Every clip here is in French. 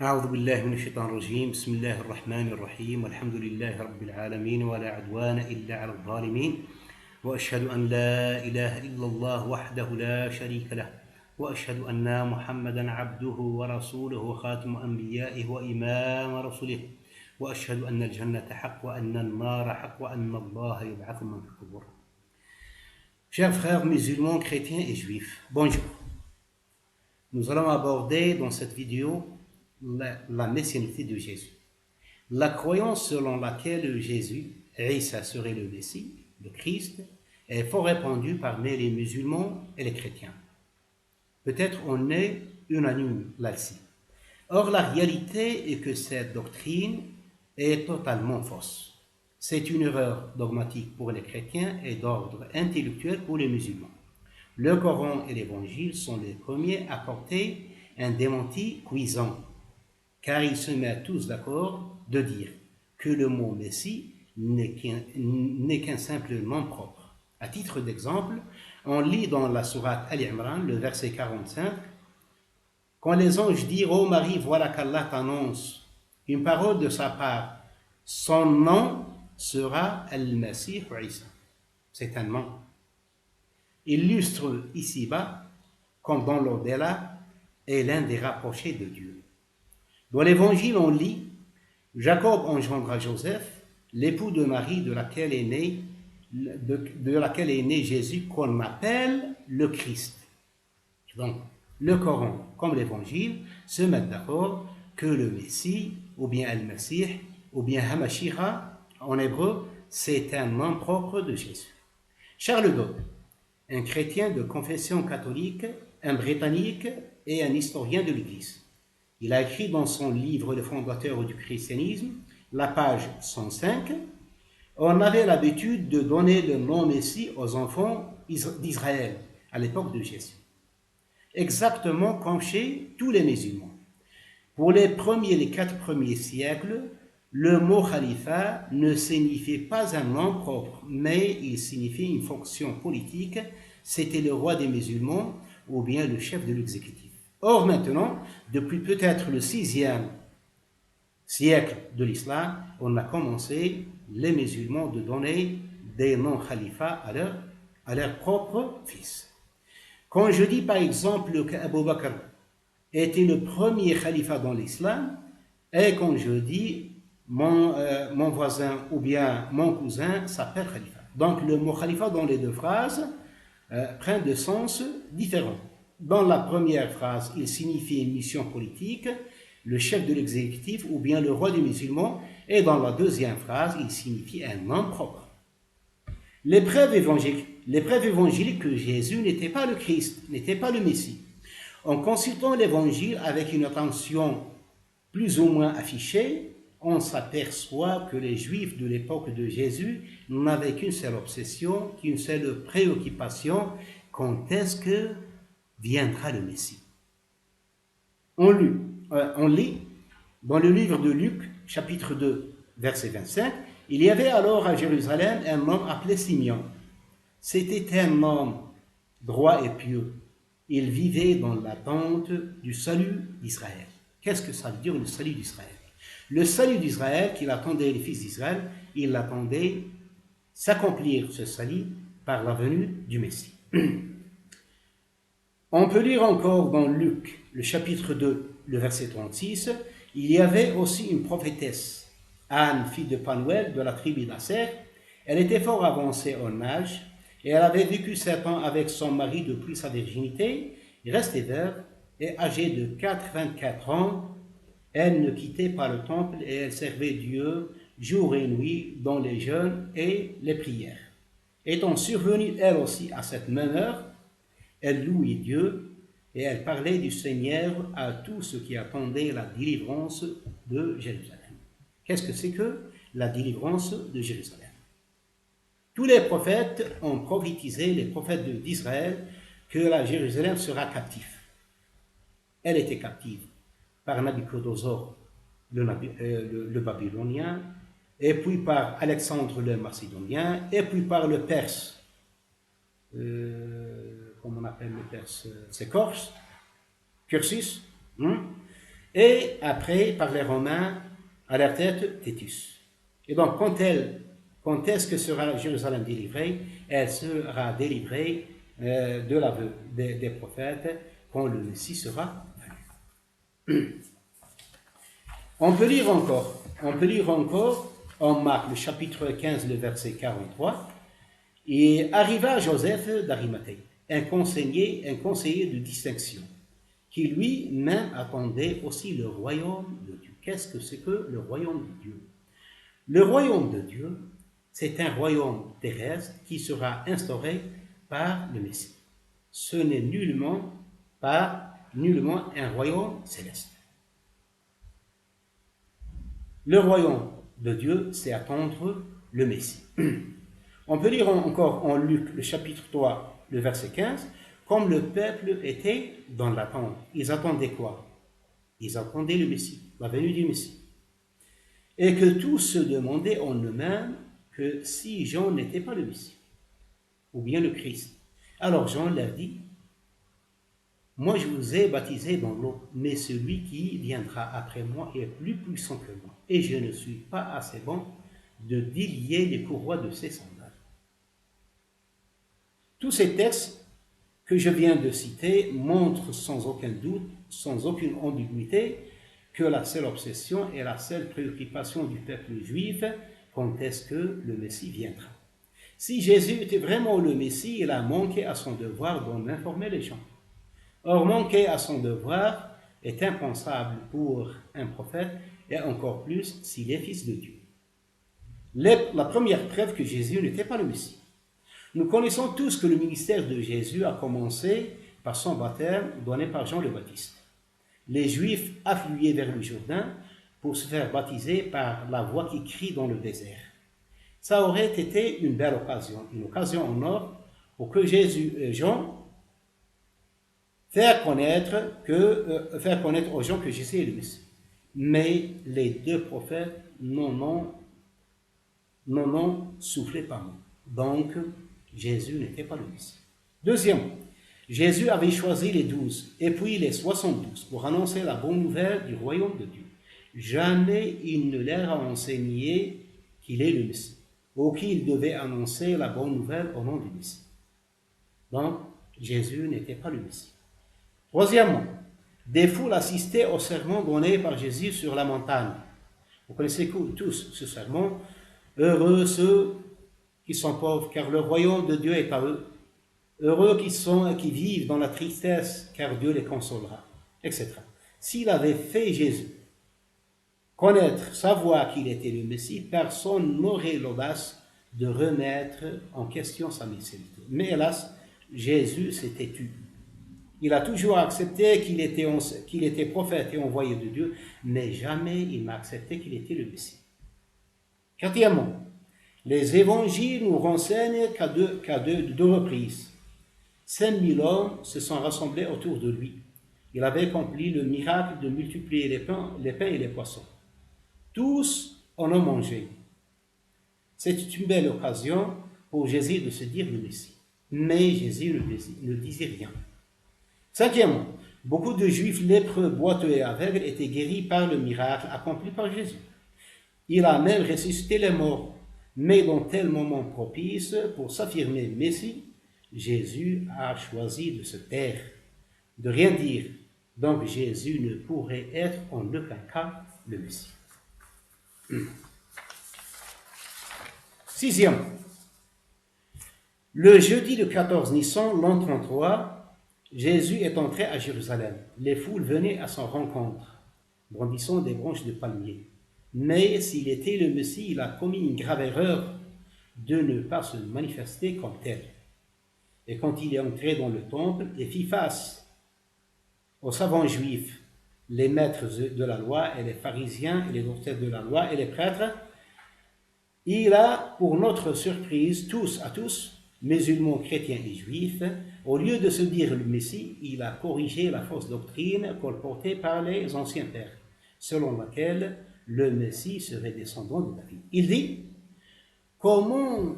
أعوذ بالله من الشيطان الرجيم. بسم الله الرحمن الرحيم، والحمد لله رب العالمين، ولا عدوان إلا على الظالمين، وأشهد أن لا إله إلا الله وحده لا شريك له، وأشهد أن محمدا عبده ورسوله وخاتم أنبيائه وإمام رسله، وأشهد أن الجنة حق وأن النار حق وأن الله يبعث من في القبور. Chers frères musulmans, chrétiens et juifs, bonjour. Nous allons aborder dans cette vidéo la messianité de Jésus. La croyance selon laquelle Jésus, Isa serait le Messie, le Christ, est fort répandue parmi les musulmans et les chrétiens. Peut-être on est unanime là-dessus. Or, la réalité est que cette doctrine est totalement fausse. C'est une erreur dogmatique pour les chrétiens et d'ordre intellectuel pour les musulmans. Le Coran et l'Évangile sont les premiers à porter un démenti cuisant, car ils se mettent tous d'accord de dire que le mot Messie n'est qu'un simple nom propre. À titre d'exemple, on lit dans la sourate Al-Imran, le verset 45, « Quand les anges dirent, ô Marie, voilà qu'Allah t'annonce une parole de sa part, son nom sera Al-Masih Isa. » C'est un nom. Illustre ici-bas, comme dans l'au-delà, est l'un des rapprochés de Dieu. Dans l'Évangile, on lit « Jacob engendra Joseph, l'époux de Marie, de laquelle est né Jésus, qu'on appelle le Christ. » Donc, le Coran, comme l'Évangile, se mettent d'accord que le Messie, ou bien Al-Masih, ou bien Hamashiach, en hébreu, c'est un nom propre de Jésus. Charles Dodd, un chrétien de confession catholique, un Britannique et un historien de l'Église. Il a écrit dans son livre « Le fondateur du christianisme », la page 105, « On avait l'habitude de donner le nom Messie aux enfants d'Israël à l'époque de Jésus. Exactement comme chez tous les musulmans. Pour les 4 premiers siècles, le mot khalifa ne signifiait pas un nom propre, mais il signifiait une fonction politique. C'était le roi des musulmans ou bien le chef de l'exécutif. Or maintenant, depuis peut-être le 6e siècle de l'islam, on a commencé, les musulmans, de donner des noms khalifa à leur propre fils. Quand je dis par exemple qu'Abu Bakr était le premier khalifa dans l'islam, et quand je dis mon voisin ou bien mon cousin s'appelle khalifa. Donc le mot khalifa dans les deux phrases prend des sens différents. Dans la première phrase, il signifie une mission politique, le chef de l'exécutif ou bien le roi des musulmans, et dans la deuxième phrase, il signifie un nom propre. Les preuves évangéliques que Jésus n'était pas le Christ, n'était pas le Messie. En consultant l'évangile avec une attention plus ou moins affichée, on s'aperçoit que les Juifs de l'époque de Jésus n'avaient qu'une seule obsession, qu'une seule préoccupation, quand est-ce que viendra le Messie. On lit dans le livre de Luc, chapitre 2, verset 25, « Il y avait alors à Jérusalem un homme appelé Simeon. C'était un homme droit et pieux. Il vivait dans l'attente du salut d'Israël. » Qu'est-ce que ça veut dire, le salut d'Israël? Le salut d'Israël qu'il attendait les fils d'Israël, il attendait s'accomplir ce salut par la venue du Messie. On peut lire encore dans Luc, le chapitre 2, le verset 36, « Il y avait aussi une prophétesse, Anne, fille de Panuel, de la tribu d'Asser. Elle était fort avancée en âge, et elle avait vécu 7 ans avec son mari depuis sa virginité, restée veuve, et âgée de 24 ans, elle ne quittait pas le temple et elle servait Dieu jour et nuit dans les jeûnes et les prières. Étant survenue elle aussi à cette même heure, elle louait Dieu et elle parlait du Seigneur à tous ceux qui attendaient la délivrance de Jérusalem. Qu'est-ce que c'est que la délivrance de Jérusalem? Tous les prophètes ont prophétisé, les prophètes d'Israël, que la Jérusalem sera captive. Elle était captive par Nabuchodonosor, le Babylonien, et puis par Alexandre le Macédonien, et puis par le Perse, comment on appelle le Perse, c'est Corse, Cursus, et après par les Romains à leur tête Titus. Et donc quand est-ce que sera Jérusalem délivrée? Elle sera délivrée de l'aveu des prophètes quand le Messie sera venu. On peut lire encore en Marc le chapitre 15, le verset 43. Et arriva Joseph d'Arimathée, un conseiller de distinction, qui lui-même attendait aussi le royaume de Dieu. Qu'est-ce que c'est que le royaume de Dieu? Le royaume de Dieu, c'est un royaume terrestre qui sera instauré par le Messie. Ce n'est nullement un royaume céleste. Le royaume de Dieu, c'est attendre le Messie. On peut lire encore en Luc, le chapitre 3, le verset 15, comme le peuple était dans l'attente. Ils attendaient quoi? Ils attendaient le Messie, la venue du Messie. Et que tous se demandaient en eux-mêmes que si Jean n'était pas le Messie, ou bien le Christ. Alors Jean leur dit, moi je vous ai baptisé dans l'eau, mais celui qui viendra après moi est plus puissant que moi, et je ne suis pas assez bon de délier les courroies de ses sandales. Tous ces textes que je viens de citer montrent sans aucun doute, sans aucune ambiguïté, que la seule obsession et la seule préoccupation du peuple juif, quand est-ce que le Messie viendra. Si Jésus était vraiment le Messie, il a manqué à son devoir d'en informer les gens. Or, manquer à son devoir est impensable pour un prophète, et encore plus s'il est fils de Dieu. La première preuve que Jésus n'était pas le Messie. Nous connaissons tous que le ministère de Jésus a commencé par son baptême donné par Jean le Baptiste. Les Juifs affluaient vers le Jourdain pour se faire baptiser par la voix qui crie dans le désert. Ça aurait été une belle occasion, une occasion en or pour que Jean faire connaître aux gens que Jésus est le Messie. Mais les deux prophètes n'en ont soufflé pas mot. Donc, Jésus n'était pas le Messie. Deuxièmement, Jésus avait choisi les 12 et puis les 72 pour annoncer la bonne nouvelle du royaume de Dieu. Jamais il ne leur a enseigné qu'il est le Messie ou qu'il devait annoncer la bonne nouvelle au nom du Messie. Donc, Jésus n'était pas le Messie. Troisièmement, des foules assistaient au sermon donné par Jésus sur la montagne. Vous connaissez tous ce sermon. Heureux ceux qui sont pauvres, car le royaume de Dieu est à eux. Heureux qui vivent dans la tristesse, car Dieu les consolera, etc. S'il avait fait Jésus savoir qu'il était le Messie, personne n'aurait l'audace de remettre en question sa messianité. Mais hélas, Jésus s'était tu. Il a toujours accepté qu'il était prophète et envoyé de Dieu, mais jamais il n'a accepté qu'il était le Messie. Quatrièmement, les évangiles nous renseignent qu'à deux reprises, 5000 hommes se sont rassemblés autour de lui. Il avait accompli le miracle de multiplier les pains et les poissons. Tous en ont mangé. C'est une belle occasion pour Jésus de se dire le Messie. Mais Jésus ne disait rien. Cinquièmement, beaucoup de Juifs lépreux, boiteux et aveugles étaient guéris par le miracle accompli par Jésus. Il a même ressuscité les morts. Mais dans tel moment propice pour s'affirmer Messie, Jésus a choisi de se taire, de rien dire. Donc Jésus ne pourrait être en aucun cas le Messie. Sixièmement, le jeudi de 14 Nissan, l'an 33, Jésus est entré à Jérusalem. Les foules venaient à son rencontre, brandissant des branches de palmier. Mais s'il était le Messie, il a commis une grave erreur de ne pas se manifester comme tel. Et quand il est entré dans le temple et fit face aux savants juifs, les maîtres de la loi et les pharisiens et les docteurs de la loi et les prêtres, il a, pour notre surprise, tous, musulmans, chrétiens et juifs, au lieu de se dire le Messie, il a corrigé la fausse doctrine colportée par les anciens pères, selon laquelle le Messie serait descendant de David. Il dit, comment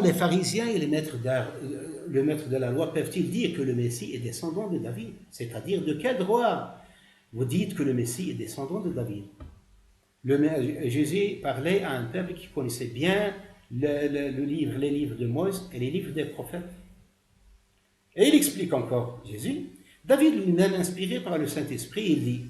les pharisiens et le maître de la loi peuvent-ils dire que le Messie est descendant de David? C'est-à-dire, de quel droit vous dites que le Messie est descendant de David. Jésus parlait à un peuple qui connaissait bien les livres de Moïse et les livres des prophètes. Et il explique encore, Jésus, David lui-même, inspiré par le Saint-Esprit, il dit,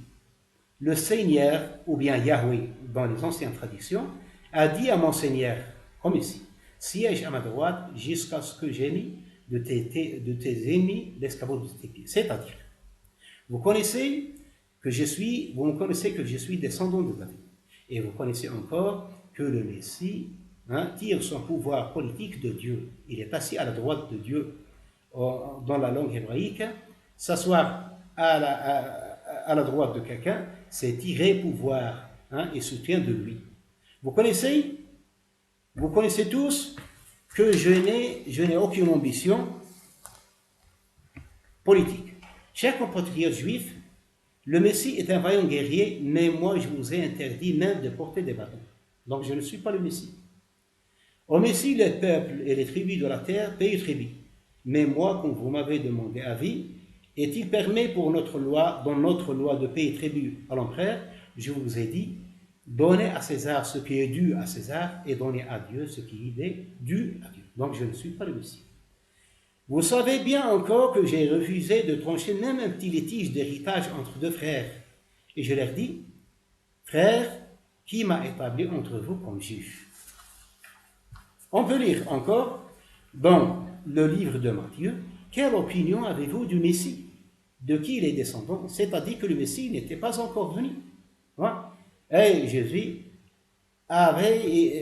le Seigneur, ou bien Yahweh, dans les anciennes traditions, a dit à mon Seigneur, comme ici, siège à ma droite jusqu'à ce que j'ai mis de tes ennemis l'escabeau de tes pieds. C'est-à-dire, vous me connaissez que je suis descendant de David. Et vous connaissez encore que le Messie tire son pouvoir politique de Dieu. Il est assis à la droite de Dieu. Dans la langue hébraïque, s'asseoir à la droite de quelqu'un, c'est tirer pouvoir et soutien de lui. Vous connaissez tous que je n'ai aucune ambition politique. Chers compatriotes juifs, le Messie est un vaillant guerrier, mais moi je vous ai interdit même de porter des bâtons. Donc je ne suis pas le Messie. Au Messie, les peuples et les tribus de la terre payent tribut. Mais moi, quand vous m'avez demandé avis, est-il permis pour dans notre loi de payer tribut à l'empereur, je vous ai dit, donnez à César ce qui est dû à César et donnez à Dieu ce qui est dû à Dieu. Donc je ne suis pas le Messie. Vous savez bien encore que j'ai refusé de trancher même un petit litige d'héritage entre deux frères. Et je leur dis, frères, qui m'a établi entre vous comme juge? On peut lire encore dans le livre de Matthieu, quelle opinion avez-vous du Messie? De qui il est descendant? C'est-à-dire que le Messie n'était pas encore venu. Et Jésus avait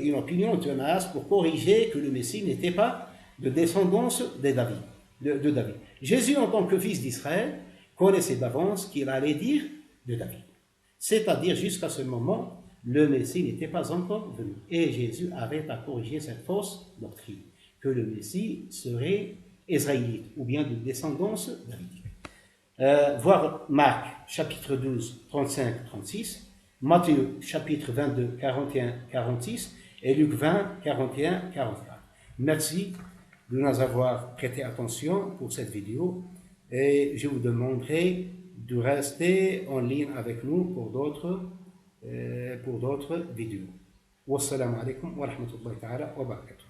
une opinion tenace pour corriger que le Messie n'était pas de descendance de David. Jésus, en tant que fils d'Israël, connaissait d'avance qu'il allait dire de David. C'est-à-dire, jusqu'à ce moment, le Messie n'était pas encore venu. Et Jésus avait à corriger cette fausse doctrine, que le Messie serait israélite, ou bien de descendance davidique. Voir Marc, chapitre 12, 35-36, Matthieu, chapitre 22, 41-46, et Luc 20, 41-44. Merci de nous avoir prêté attention pour cette vidéo, et je vous demanderai de rester en ligne avec nous pour d'autres vidéos. Wassalamu alaikum wa rahmatullahi ta'ala wa barakatuh.